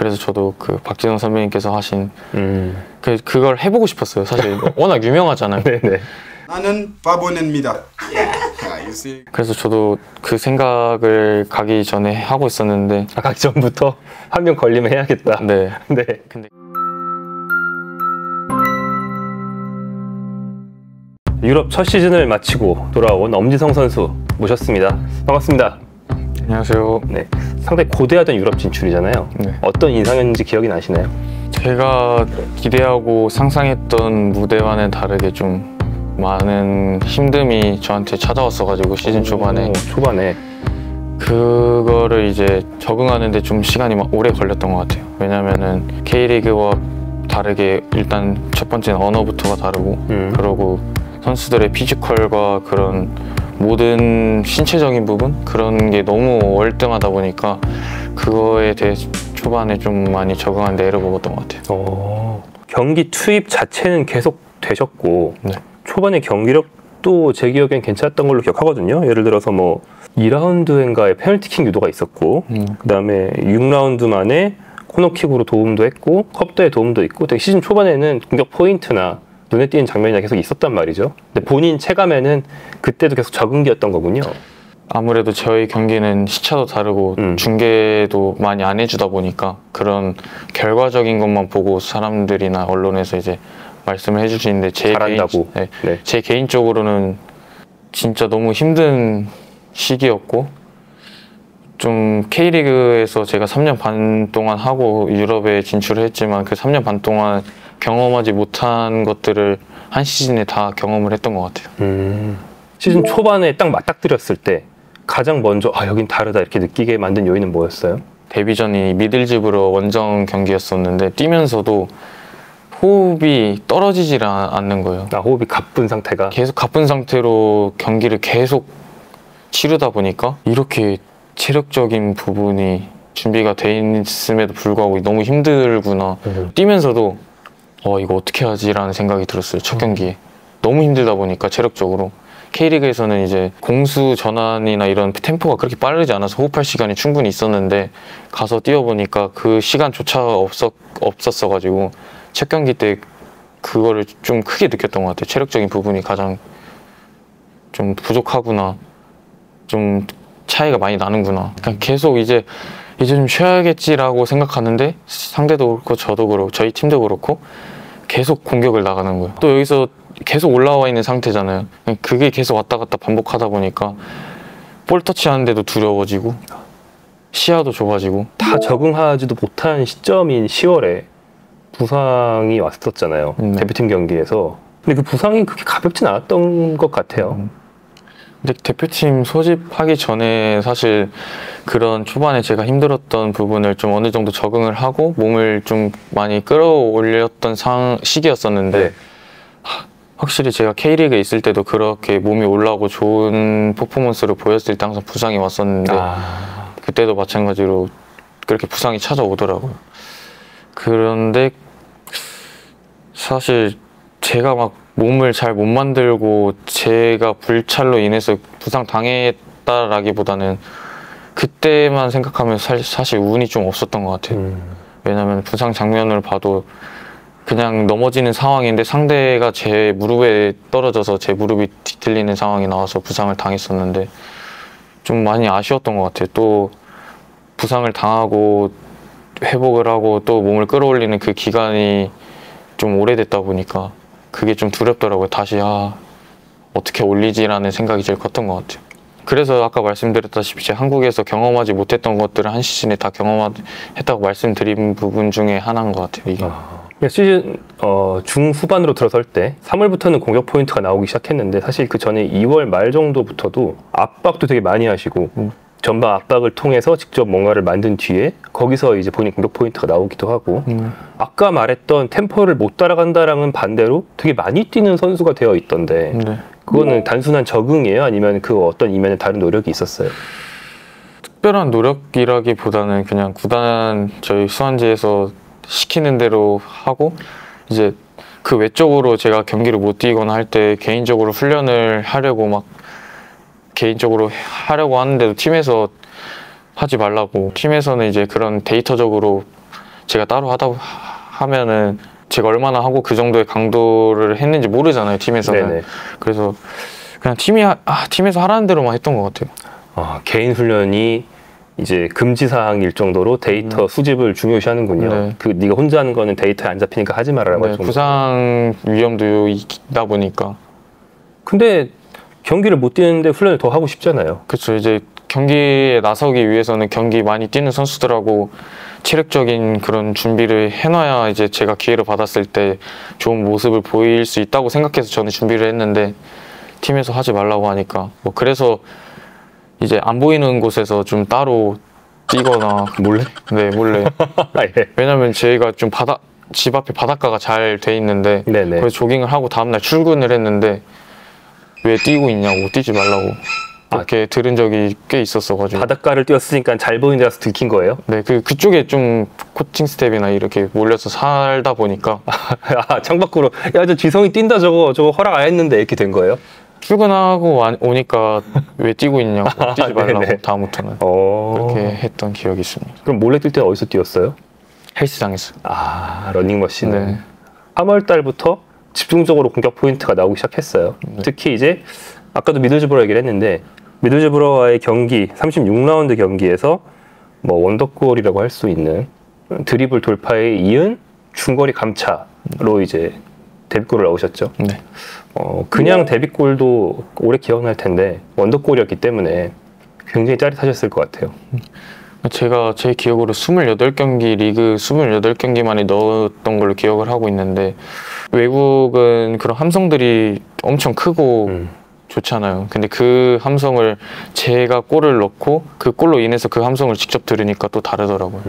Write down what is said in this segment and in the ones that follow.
그래서 저도 그 박진영 선배님께서 하신 그걸 해보고 싶었어요. 사실 워낙 유명하잖아요. 네네. 나는 바보냅니다. 그래서 저도 그 생각을 가기 전에 하고 있었는데 가기 전부터 한 명 걸리면 해야겠다. 네. 네. 근데 유럽 첫 시즌을 마치고 돌아온 엄지성 선수 모셨습니다. 반갑습니다. 안녕하세요. 네. 상당히 고대하던 유럽 진출이잖아요. 네. 어떤 인상이었는지 기억이 나시나요? 제가 기대하고 상상했던 무대와는 다르게 좀 많은 힘듦이 저한테 찾아왔어가지고 시즌 초반에 그거를 이제 적응하는데 좀 시간이 오래 걸렸던 것 같아요. 왜냐면은 K리그와 다르게 일단 첫 번째는 언어부터가 다르고 그리고 선수들의 피지컬과 그런 모든 신체적인 부분 그런 게 너무 월등하다 보니까 그거에 대해 초반에 좀 많이 적응하는데 애를 먹었던 것 같아요. 경기 투입 자체는 계속 되셨고 네. 초반에 경기력도 제 기억엔 괜찮았던 걸로 기억하거든요. 예를 들어서 뭐 2라운드인가에 페널티킥 유도가 있었고 그 다음에 6라운드 만에 코너킥으로 도움도 했고 컵대에 도움도 있고 되게 시즌 초반에는 공격 포인트나 눈에 띄는 장면이 계속 있었단 말이죠. 근데 본인 체감에는 그때도 계속 적응기였던 거군요. 아무래도 저희 경기는 시차도 다르고 중계도 많이 안 해주다 보니까 그런 결과적인 것만 보고 사람들이나 언론에서 이제 말씀을 해주시는데 잘한다고. 제 개인적으로는 진짜 너무 힘든 시기였고 좀 K리그에서 제가 3년 반 동안 하고 유럽에 진출을 했지만 그 3년 반 동안 경험하지 못한 것들을 한 시즌에 다 경험을 했던 것 같아요. 시즌 초반에 딱 맞닥뜨렸을 때 가장 먼저 여긴 다르다 이렇게 느끼게 만든 요인은 뭐였어요? 데뷔전이 미들집으로 원정 경기였었는데 뛰면서도 호흡이 떨어지질 않는 거예요. 호흡이 가쁜 상태가? 계속 가쁜 상태로 경기를 계속 치르다 보니까 이렇게 체력적인 부분이 준비가 돼 있음에도 불구하고 너무 힘들구나. 뛰면서도 이거 어떻게 하지? 라는 생각이 들었어요. 첫 경기에. 너무 힘들다 보니까 체력적으로. K리그에서는 이제 공수 전환이나 이런 템포가 그렇게 빠르지 않아서 호흡할 시간이 충분히 있었는데 가서 뛰어보니까 그 시간조차 없었어가지고 첫 경기 때 그거를 좀 크게 느꼈던 것 같아요. 체력적인 부분이 가장 좀 부족하구나. 좀 차이가 많이 나는구나. 그러니까 계속 이제 좀 쉬어야겠지라고 생각하는데 상대도 그렇고 저도 그렇고 저희 팀도 그렇고 계속 공격을 나가는 거예요. 또 여기서 계속 올라와 있는 상태잖아요. 그게 계속 왔다 갔다 반복하다 보니까 볼 터치하는데도 두려워지고 시야도 좁아지고 다 적응하지도 못한 시점인 10월에 부상이 왔었잖아요. 대표팀 경기에서. 근데 그 부상이 그렇게 가볍진 않았던 것 같아요. 근데 대표팀 소집하기 전에 사실 그런 초반에 제가 힘들었던 부분을 좀 어느 정도 적응을 하고 몸을 좀 많이 끌어올렸던 시기였었는데 확실히 제가 K리그에 있을 때도 그렇게 몸이 올라오고 좋은 퍼포먼스를 보였을 때 항상 부상이 왔었는데 그때도 마찬가지로 그렇게 부상이 찾아오더라고요. 그런데 사실 제가 막 몸을 잘 못 만들고 제가 불찰로 인해서 부상 당했다라기보다는 그때만 생각하면 사실 운이 좀 없었던 것 같아요. 왜냐면 부상 장면을 봐도 그냥 넘어지는 상황인데 상대가 제 무릎에 떨어져서 제 무릎이 뒤틀리는 상황이 나와서 부상을 당했었는데 좀 많이 아쉬웠던 것 같아요. 또 부상을 당하고 회복을 하고 또 몸을 끌어올리는 그 기간이 좀 오래됐다 보니까 그게 좀 두렵더라고요. 다시 어떻게 올리지라는 생각이 제일 컸던 것 같아요. 그래서 아까 말씀드렸다시피 제가 한국에서 경험하지 못했던 것들을 한 시즌에 다 경험했다고 말씀드린 부분 중에 하나인 것 같아요. 이게. 시즌 중후반으로 들어설 때 3월부터는 공격 포인트가 나오기 시작했는데 사실 그 전에 2월 말 정도부터도 압박도 되게 많이 하시고 전방 압박을 통해서 직접 뭔가를 만든 뒤에 거기서 이제 본인 공격 포인트가 나오기도 하고 아까 말했던 템포를 못 따라간다랑은 반대로 되게 많이 뛰는 선수가 되어 있던데 그거는 단순한 적응이에요? 아니면 그 어떤 이면에 다른 노력이 있었어요? 특별한 노력이라기보다는 그냥 구단 저희 수완지에서 시키는 대로 하고 이제 그 외적으로 제가 경기를 못 뛰거나 할 때 개인적으로 훈련을 하려고 막 개인적으로 하려고 하는데도 팀에서 하지 말라고 팀에서는 이제 그런 데이터적으로 제가 따로 하면은 제가 얼마나 하고 그 정도의 강도를 했는지 모르잖아요, 팀에서는. 네네. 그래서 그냥 팀에서 하라는 대로만 했던 것 같아요. 개인 훈련이 이제 금지 사항일 정도로 데이터 수집을 중요시하는군요. 네. 네가 혼자 하는 거는 데이터에 안 잡히니까 하지 말아라고. 네, 부상 위험도 있다 보니까. 근데 경기를 못 뛰는데 훈련을 더 하고 싶잖아요. 그렇죠. 이제 경기에 나서기 위해서는 경기 많이 뛰는 선수들하고 체력적인 그런 준비를 해놔야 이제 제가 기회를 받았을 때 좋은 모습을 보일 수 있다고 생각해서 저는 준비를 했는데 팀에서 하지 말라고 하니까 뭐 그래서 이제 안 보이는 곳에서 좀 따로 뛰거나 몰래? 네, 몰래. 예. 왜냐면 저희가 좀 집 앞에 바닷가가 잘 돼 있는데 네네. 그래서 조깅을 하고 다음날 출근을 했는데 왜 뛰고 있냐고, 뛰지 말라고 그렇게 들은 적이 꽤 있었어가지고. 바닷가를 뛰었으니까 잘 보이는 데라서 들킨 거예요? 네, 그쪽에 좀 코칭 스텝이나 이렇게 몰려서 살다 보니까 창밖으로 야, 저 지성이 뛴다 저거 허락 안 했는데 이렇게 된 거예요? 출근하고 오니까 왜 뛰고 있냐고, 뛰지 말라고 네네. 다음부터는 그렇게 그렇게 했던 기억이 있습니다. 그럼 몰래 뛸 때는 어디서 뛰었어요? 헬스장에서. 러닝머신. 네. 3월 달부터 집중적으로 공격 포인트가 나오기 시작했어요. 특히 이제 아까도 미들즈브러 얘기를 했는데 미들즈브러와의 경기 36라운드 경기에서 뭐 원더골이라고 할 수 있는 드리블 돌파에 이은 중거리 감차로 이제 데뷔골을 넣으셨죠. 네. 그냥 데뷔골도 오래 기억날 텐데 원더골이었기 때문에 굉장히 짜릿하셨을 것 같아요. 제가 제 기억으로 28경기 리그 28경기 만에 넣었던 걸로 기억을 하고 있는데 외국은 그런 함성들이 엄청 크고 좋잖아요. 근데 그 함성을 제가 골을 넣고 그 골로 인해서 그 함성을 직접 들으니까 또 다르더라고요.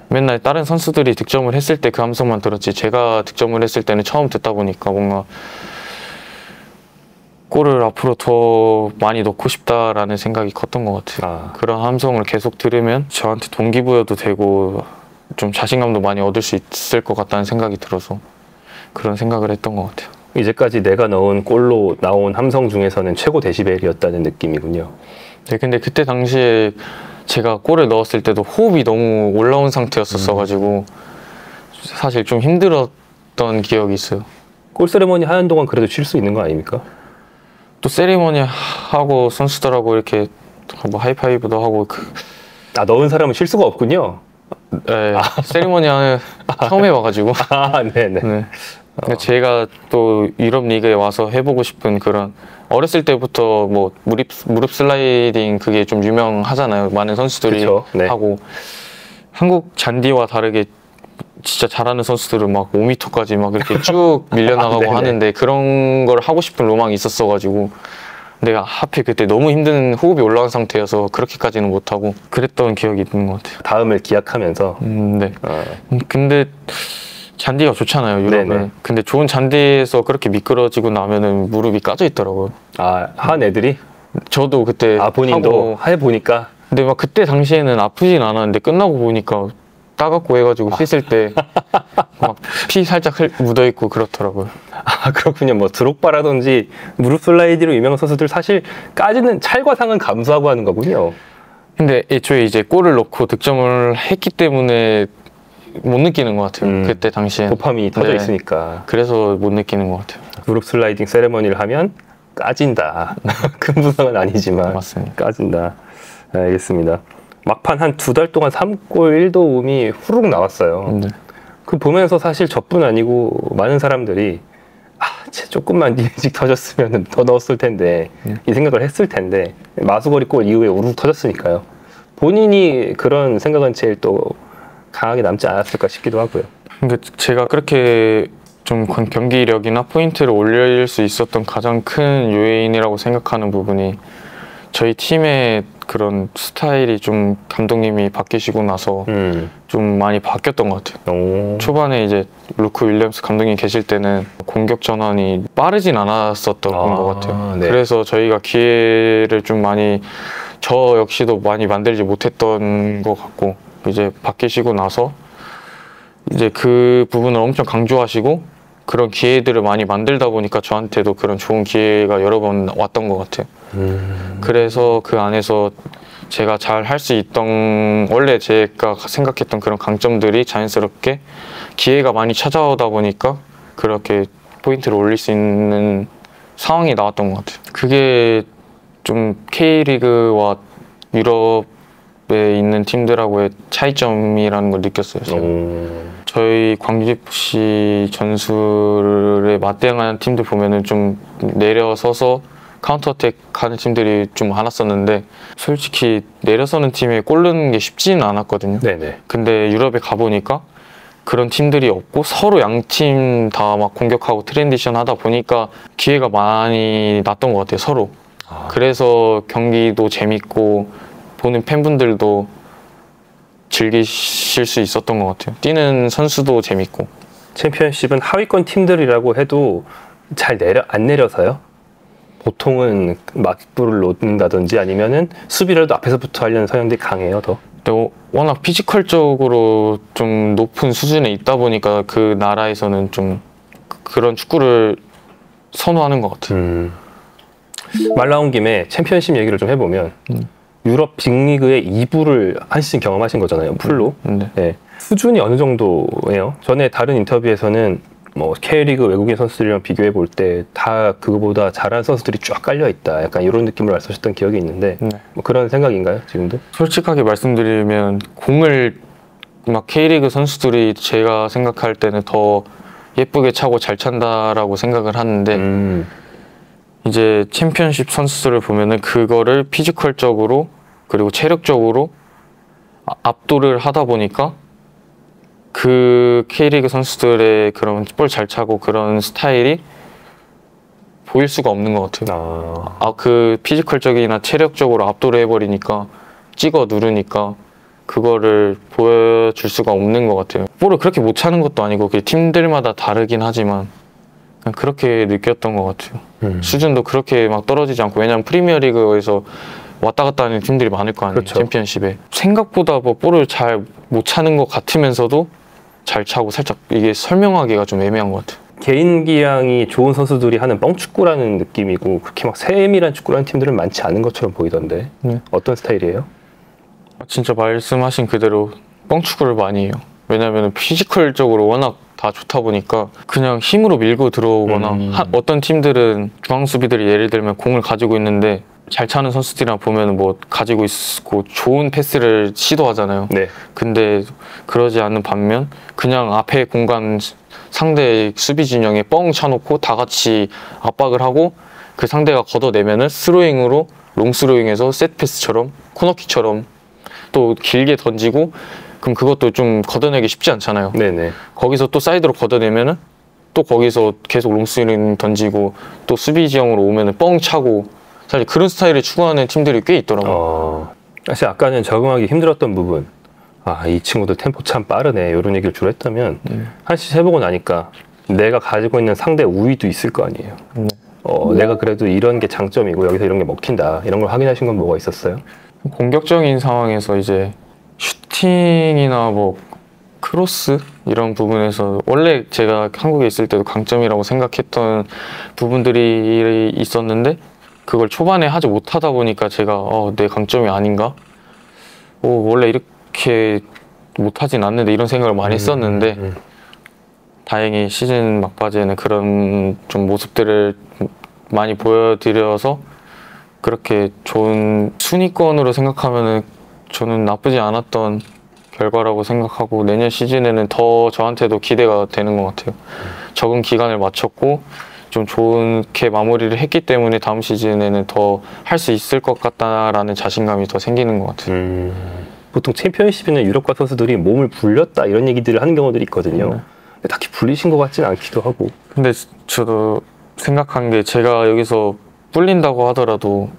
맨날 다른 선수들이 득점을 했을 때 그 함성만 들었지 제가 득점을 했을 때는 처음 듣다 보니까 뭔가 골을 앞으로 더 많이 넣고 싶다라는 생각이 컸던 것 같아요. 그런 함성을 계속 들으면 저한테 동기부여도 되고 좀 자신감도 많이 얻을 수 있을 것 같다는 생각이 들어서 그런 생각을 했던 것 같아요. 이제까지 내가 넣은 골로 나온 함성 중에서는 최고 데시벨이었다는 느낌이군요. 네, 근데 그때 당시에 제가 골을 넣었을 때도 호흡이 너무 올라온 상태였었어가지고 사실 좀 힘들었던 기억이 있어요. 골 세레머니 하는 동안 그래도 쉴 수 있는 거 아닙니까? 또 세리머니 하고 선수들하고 이렇게 뭐 하이파이브도 하고 넣은 사람은 쉴 수가 없군요. 네, 세리머니 처음 해봐가지고 네네. 네. 그러니까 제가 또 유럽 리그에 와서 해보고 싶은 그런 어렸을 때부터 뭐 무릎 슬라이딩 그게 좀 유명하잖아요. 많은 선수들이 그쵸, 네. 하고 한국 잔디와 다르게 진짜 잘하는 선수들은 막 5m까지 막 이렇게 쭉 밀려나가고 하는데 그런 걸 하고 싶은 로망이 있었어가지고 내가 하필 그때 너무 힘든 호흡이 올라온 상태여서 그렇게까지는 못하고 그랬던 기억이 있는 것 같아요. 다음을 기약하면서. 네. 근데 잔디가 좋잖아요, 유럽은. 네네. 근데 좋은 잔디에서 그렇게 미끄러지고 나면은 무릎이 까져 있더라고요. 한 애들이? 저도 그때 본인도 해보니까. 근데 막 그때 당시에는 아프진 않았는데 끝나고 보니까 따갑고 해가지고 씻을 때 막 피 살짝 묻어 있고 그렇더라고요. 그렇군요. 뭐 드록바라든지 무릎 슬라이드로 유명한 선수들 사실 까지는 찰과상은 감수하고 하는 거군요. 근데 애초에 이제 골을 넣고 득점을 했기 때문에 못 느끼는 것 같아요. 그때 당시에 도파민이 터져 있으니까. 그래서 못 느끼는 것 같아요. 무릎 슬라이딩 세레머니를 하면 까진다. 큰 부상은 아니지만 맞습니다. 까진다. 알겠습니다. 막판 한 2달 동안 3골 1도움이 후룩 나왔어요. 네. 그 보면서 사실 저뿐 아니고 많은 사람들이 조금만 일찍 터졌으면 더 넣었을 텐데 이 생각을 했을 텐데 마수거리 골 이후에 우르르 터졌으니까요. 본인이 그런 생각은 제일 또 강하게 남지 않았을까 싶기도 하고요. 근데 제가 그렇게 좀 경기력이나 포인트를 올릴 수 있었던 가장 큰 요인이라고 생각하는 부분이 저희 팀의 그런 스타일이 좀 감독님이 바뀌시고 나서 좀 많이 바뀌었던 것 같아요. 초반에 이제 루크 윌리엄스 감독님 계실 때는 공격 전환이 빠르진 않았었던 것 같아요. 네. 그래서 저희가 기회를 좀 많이 저 역시도 많이 만들지 못했던 것 같고 이제 바뀌시고 나서 이제 그 부분을 엄청 강조하시고 그런 기회들을 많이 만들다 보니까 저한테도 그런 좋은 기회가 여러 번 왔던 것 같아요. 그래서 그 안에서 제가 잘 할 수 있던 원래 제가 생각했던 그런 강점들이 자연스럽게 기회가 많이 찾아오다 보니까 그렇게 포인트를 올릴 수 있는 상황이 나왔던 것 같아요. 그게 좀 K리그와 유럽에 있는 팀들하고의 차이점이라는 걸 느꼈어요. 제가. 저희 광주FC 전술에 맞대응하는 팀들 보면은 좀 내려서서 카운터어택 하는 팀들이 좀 많았었는데 솔직히 내려서는 팀에 골 넣는 게 쉽지는 않았거든요. 네네. 근데 유럽에 가보니까 그런 팀들이 없고 서로 양 팀 다 막 공격하고 트랜지션 하다 보니까 기회가 많이 났던 것 같아요, 서로. 그래서 경기도 재밌고 보는 팬분들도 즐기실 수 있었던 것 같아요. 뛰는 선수도 재밌고. 챔피언십은 하위권 팀들이라고 해도 잘 안 내려서요? 보통은 맞불을 놓는다든지 아니면은 수비라도 앞에서부터 하려는 성향들이 강해요, 더? 근데 워낙 피지컬적으로 좀 높은 수준에 있다 보니까 그 나라에서는 좀 그런 축구를 선호하는 것 같아요. 말 나온 김에 챔피언십 얘기를 좀 해보면 유럽 빅리그의 2부를 한 시즌 경험하신 거잖아요, 풀로. 네. 수준이 어느 정도예요? 전에 다른 인터뷰에서는 뭐 K리그 외국인 선수들이랑 비교해 볼 때 다 그거보다 잘하는 선수들이 쫙 깔려 있다. 약간 이런 느낌을 말씀하셨던 기억이 있는데 뭐 그런 생각인가요, 지금도? 솔직하게 말씀드리면 공을 막 K리그 선수들이 제가 생각할 때는 더 예쁘게 차고 잘 찬다라고 생각을 하는데 이제 챔피언십 선수들을 보면은 그거를 피지컬적으로 그리고 체력적으로 압도를 하다 보니까 그 K리그 선수들의 그런 볼 잘 차고 그런 스타일이 보일 수가 없는 것 같아요. 그 피지컬적이나 체력적으로 압도를 해버리니까 찍어 누르니까 그거를 보여줄 수가 없는 것 같아요. 볼을 그렇게 못 차는 것도 아니고 팀들마다 다르긴 하지만 그냥 그렇게 느꼈던 것 같아요. 수준도 그렇게 막 떨어지지 않고 왜냐면 프리미어리그에서 왔다 갔다 하는 팀들이 많을 거 아니에요. 그렇죠. 챔피언십에 생각보다 뭐 볼을 잘 못 차는 것 같으면서도 잘 차고 살짝 이게 설명하기가 좀 애매한 것 같아요. 개인 기량이 좋은 선수들이 하는 뻥축구라는 느낌이고 그렇게 막 세밀한 축구라는 팀들은 많지 않은 것처럼 보이던데 어떤 스타일이에요? 진짜 말씀하신 그대로 뻥축구를 많이 해요. 왜냐하면 피지컬적으로 워낙 다 좋다 보니까 그냥 힘으로 밀고 들어오거나 어떤 팀들은 중앙 수비들이 예를 들면 공을 가지고 있는데 잘 차는 선수들이랑 보면 뭐 가지고 있고 좋은 패스를 시도하잖아요. 네. 근데 그러지 않는 반면 그냥 앞에 공간 상대 수비 진영에 뻥 차놓고 다 같이 압박을 하고 그 상대가 걷어내면은 스로잉으로 롱스로잉에서 세트패스처럼 코너킥처럼 또 길게 던지고 그럼 그것도 좀 걷어내기 쉽지 않잖아요. 네네. 거기서 또 사이드로 걷어내면은 또 거기서 계속 롱스로잉 던지고 또 수비 지형으로 오면은 뻥 차고 사실 그런 스타일을 추구하는 팀들이 꽤 있더라고요. 사실 아까는 적응하기 힘들었던 부분 이 친구들 템포 참 빠르네 이런 얘기를 주로 했다면 한 시즌 해보고 나니까 내가 가지고 있는 상대 우위도 있을 거 아니에요. 내가 그래도 이런 게 장점이고 여기서 이런 게 먹힌다 이런 걸 확인하신 건 뭐가 있었어요? 공격적인 상황에서 이제 슈팅이나 뭐 크로스 이런 부분에서 원래 제가 한국에 있을 때도 강점이라고 생각했던 부분들이 있었는데 그걸 초반에 하지 못하다 보니까 제가 내 강점이 아닌가? 원래 이렇게 못하진 않는데 이런 생각을 많이 했었는데 다행히 시즌 막바지에는 그런 좀 모습들을 많이 보여드려서 그렇게 좋은 순위권으로 생각하면은 저는 나쁘지 않았던 결과라고 생각하고 내년 시즌에는 더 저한테도 기대가 되는 것 같아요. 적응 기간을 마쳤고 좀 좋게 마무리를 했기 때문에 다음 시즌에는 더 할 수 있을 것 같다라는 자신감이 더 생기는 것 같아요. 보통 챔피언십이나 유럽과 선수들이 몸을 불렸다 이런 얘기들을 하는 경우들이 있거든요. 근데 딱히 불리신 것 같지는 않기도 하고. 근데 저도 생각한 게 제가 여기서 불린다고 하더라도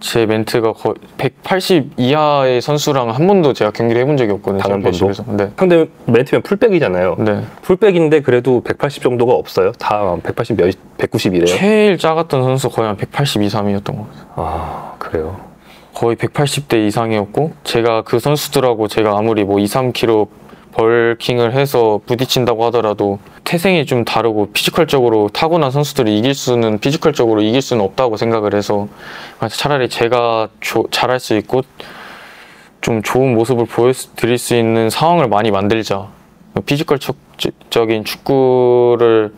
제 멘트가 거의 180 이하의 선수랑 한 번도 제가 경기를 해본 적이 없거든요. 단 한 번도? 네. 상대 멘트면 풀백이잖아요. 네. 풀백인데 그래도 180 정도가 없어요? 다 180 190이래요? 제일 작았던 선수 거의 한 180 이상이었던 것 같아요. 그래요? 거의 180대 이상이었고 제가 그 선수들하고 제가 아무리 뭐 2, 3kg 벌킹을 해서 부딪힌다고 하더라도 태생이 좀 다르고 피지컬적으로 타고난 선수들이 피지컬적으로 이길 수는 없다고 생각을 해서 차라리 제가 잘할 수 있고 좀 좋은 모습을 보여드릴 수 있는 상황을 많이 만들자. 피지컬적인 축구를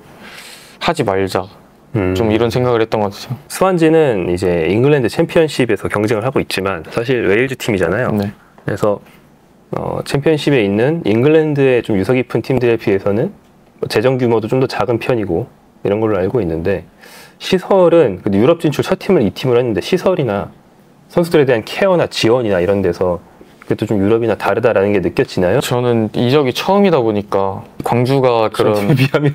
하지 말자. 좀 이런 생각을 했던 것 같아요. 스완지는 이제 잉글랜드 챔피언십에서 경쟁을 하고 있지만 사실 웨일즈 팀이잖아요. 네. 그래서 챔피언십에 있는 잉글랜드의 좀 유서 깊은 팀들에 비해서는 재정 규모도 좀 더 작은 편이고 이런 걸로 알고 있는데 시설은 유럽 진출 첫 팀을 이 팀을 했는데 시설이나 선수들에 대한 케어나 지원이나 이런 데서 그래도 좀 유럽이나 다르다라는 게 느껴지나요? 저는 이적이 처음이다 보니까 광주가 그런 비하면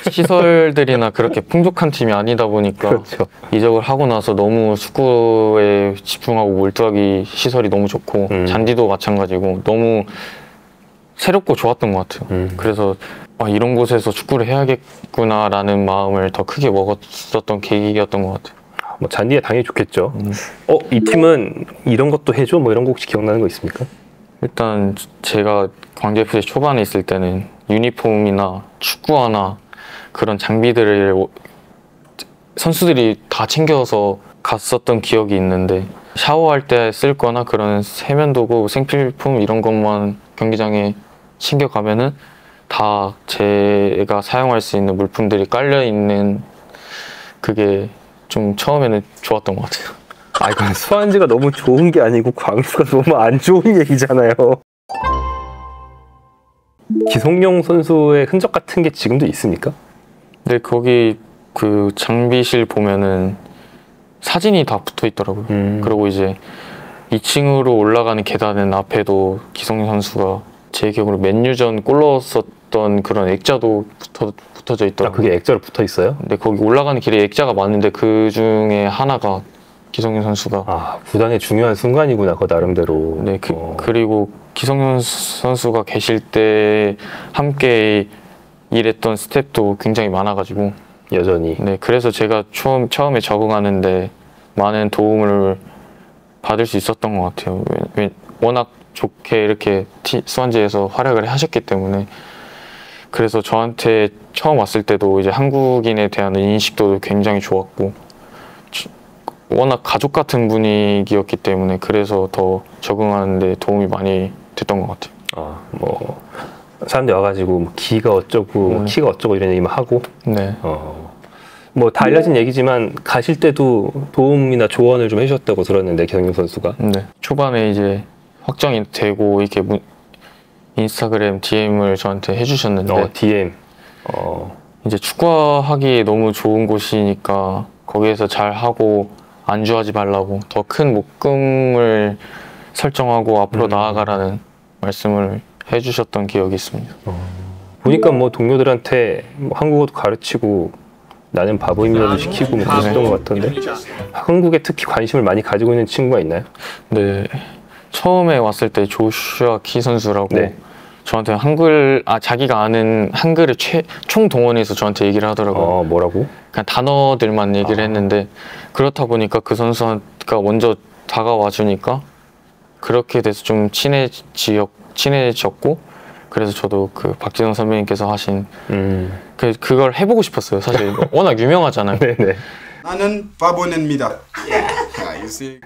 시설들이나 그렇게 풍족한 팀이 아니다 보니까 그렇죠. 이적을 하고 나서 너무 축구에 집중하고 몰두하기 시설이 너무 좋고 잔디도 마찬가지고 너무 새롭고 좋았던 것 같아요. 그래서 이런 곳에서 축구를 해야겠구나라는 마음을 더 크게 먹었었던 계기였던 것 같아요. 뭐 잔디가 당연히 좋겠죠. 이 팀은 이런 것도 해줘? 뭐 이런 거 혹시 기억나는 거 있습니까? 일단 제가 광주 FC 초반에 있을 때는 유니폼이나 축구화나 그런 장비들을 선수들이 다 챙겨서 갔었던 기억이 있는데 샤워할 때 쓸 거나 그런 세면도구, 생필품 이런 것만 경기장에 챙겨가면은 다 제가 사용할 수 있는 물품들이 깔려 있는 그게 좀 처음에는 좋았던 것 같아요. 이건 스완지가 너무 좋은 게 아니고 광주가 너무 안 좋은 얘기잖아요. 기성용 선수의 흔적 같은 게 지금도 있습니까? 네, 거기 그 장비실 보면은 사진이 다 붙어 있더라고요. 그리고 이제 2층으로 올라가는 계단은 앞에도 기성용 선수가 제 기억으로 맨유전 골 넣었었던 그런 액자도 붙어져 있더라고요. 그게 액자로 붙어 있어요? 근데 거기 올라가는 길에 액자가 많은데 그 중에 하나가 기성용 선수가 구단의 중요한 순간이구나, 그 나름대로. 네, 그리고 기성용 선수가 계실 때 함께 일했던 스태프도 굉장히 많아가지고 여전히. 네, 그래서 제가 처음에 적응하는데 많은 도움을 받을 수 있었던 것 같아요. 워낙 좋게 이렇게 스완지에서 활약을 하셨기 때문에 그래서 저한테 처음 왔을 때도 이제 한국인에 대한 인식도 굉장히 좋았고 워낙 가족 같은 분위기였기 때문에 그래서 더 적응하는데 도움이 많이 됐던 것 같아요. 뭐 사람들이 와가지고 기가 어쩌고 키가 어쩌고 이런 얘기만 하고 네. 뭐 다 알려진 얘기지만 가실 때도 도움이나 조언을 좀 해주셨다고 들었는데 기성용 선수가. 네. 초반에 이제 확정이 되고 이렇게 인스타그램 DM을 저한테 해주셨는데 DM. 이제 축구하기 너무 좋은 곳이니까 거기에서 잘 하고 안주하지 말라고 더 큰 목금을 설정하고 앞으로 나아가라는 말씀을 해주셨던 기억이 있습니다. 보니까 뭐 동료들한테 뭐 한국어도 가르치고 나는 바보입니다도 시키고 뭐 그랬던 것 같던데 한국에 특히 관심을 많이 가지고 있는 친구가 있나요? 네, 처음에 왔을 때 조슈아 키 선수라고 네. 저한테 자기가 아는 한글을 총동원해서 저한테 얘기를 하더라고요. 뭐라고? 그냥 단어들만 얘기를 했는데 그렇다 보니까 그 선수가 먼저 다가와 주니까 그렇게 돼서 좀 친해졌고 그래서 저도 그 박진영 선배님께서 하신 그걸 해보고 싶었어요. 사실 워낙 유명하잖아요. 네네. 나는 바보냅니다.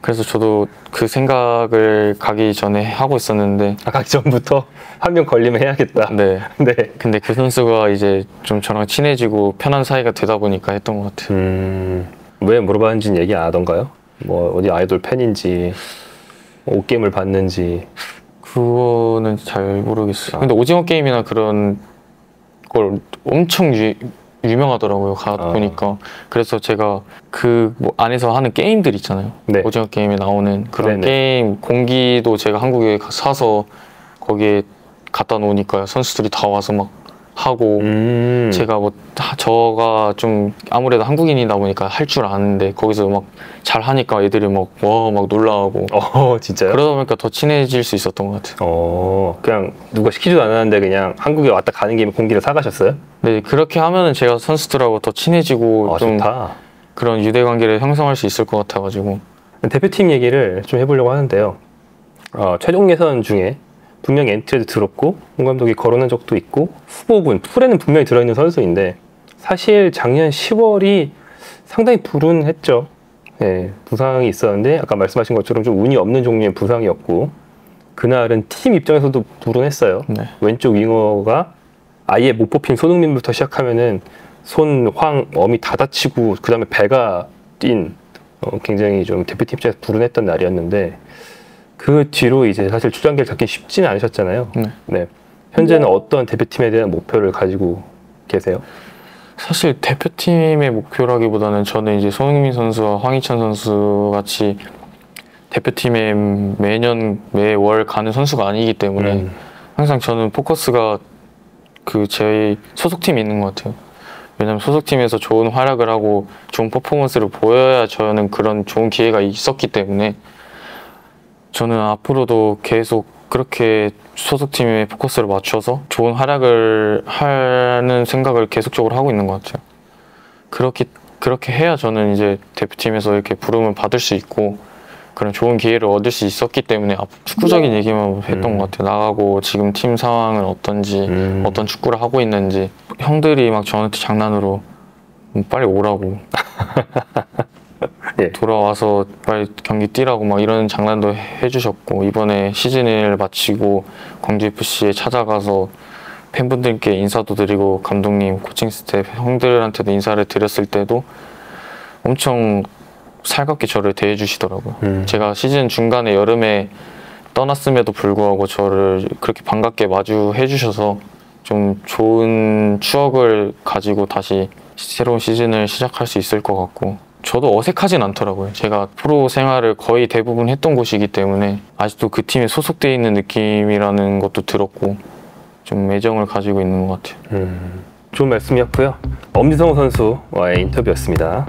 그래서 저도 그 생각을 가기 전에 하고 있었는데 가기 전부터 한 명 걸리면 해야겠다. 네. 네. 근데 그 선수가 이제 좀 저랑 친해지고 편한 사이가 되다 보니까 했던 것 같아요. 왜 물어봤는지는 얘기 안 하던가요? 뭐 어디 아이돌 팬인지 옷게임을 봤는지. 그거는 잘 모르겠어요. 근데 오징어 게임이나 그런 걸 엄청 유명하더라고요. 보니까. 그래서 제가 뭐 안에서 하는 게임들 있잖아요. 네. 오징어 게임에 나오는 그런 네네. 게임 공기도 제가 한국에 사서 거기에 갖다 놓으니까 선수들이 다 와서 막 하고 제가 저가 좀 아무래도 한국인이다 보니까 할 줄 아는데 거기서 막 잘 하니까 애들이 막 놀라하고 진짜요? 그러다 보니까 더 친해질 수 있었던 것 같아요. 그냥 누가 시키지도 않았는데 그냥 한국에 왔다 가는 김에 공기를 사가셨어요? 네, 그렇게 하면은 제가 선수들하고 더 친해지고 좀 좋다. 그런 유대관계를 형성할 수 있을 것 같아가지고. 대표팀 얘기를 좀 해보려고 하는데요. 최종 예선 중에 분명히 엔트리에도 들었고 홍 감독이 거론한 적도 있고 후보군, 풀에는 분명히 들어있는 선수인데 사실 작년 10월이 상당히 불운했죠. 네, 부상이 있었는데 아까 말씀하신 것처럼 좀 운이 없는 종류의 부상이었고 그날은 팀 입장에서도 불운했어요. 네. 왼쪽 윙어가 아예 못 뽑힌 손흥민부터 시작하면은 손, 황, 엄이 다 다치고 그 다음에 배가 뛴 굉장히 좀 대표팀 입장에서 불운했던 날이었는데 그 뒤로 이제 사실 주장기를 잡기 쉽지는 않으셨잖아요. 네. 현재는 어떤 대표팀에 대한 목표를 가지고 계세요? 사실 대표팀의 목표라기보다는 저는 이제 손흥민 선수와 황희찬 선수 같이 대표팀에 매년 매월 가는 선수가 아니기 때문에 항상 저는 포커스가 그 제 소속팀에 있는 것 같아요. 왜냐면 소속팀에서 좋은 활약을 하고 좋은 퍼포먼스를 보여야 저는 그런 좋은 기회가 있었기 때문에 저는 앞으로도 계속 그렇게 소속팀에 포커스를 맞춰서 좋은 활약을 하는 생각을 계속적으로 하고 있는 것 같아요. 그렇게 해야 저는 이제 대표팀에서 이렇게 부름을 받을 수 있고 그런 좋은 기회를 얻을 수 있었기 때문에 축구적인 얘기만 했던 것 같아요. 나가고 지금 팀 상황은 어떤지 어떤 축구를 하고 있는지 형들이 막 저한테 장난으로 빨리 오라고 예. 돌아와서 빨리 경기 뛰라고 막 이런 장난도 해주셨고 이번에 시즌을 마치고 광주FC에 찾아가서 팬분들께 인사도 드리고 감독님, 코칭 스태프, 형들한테도 인사를 드렸을 때도 엄청 살갑게 저를 대해주시더라고요. 제가 시즌 중간에 여름에 떠났음에도 불구하고 저를 그렇게 반갑게 마주해 주셔서 좀 좋은 추억을 가지고 다시 새로운 시즌을 시작할 수 있을 것 같고 저도 어색하진 않더라고요. 제가 프로 생활을 거의 대부분 했던 곳이기 때문에 아직도 그 팀에 소속되어 있는 느낌이라는 것도 들었고 좀 애정을 가지고 있는 것 같아요. 좋은 말씀이었고요. 엄지성 선수와의 인터뷰였습니다.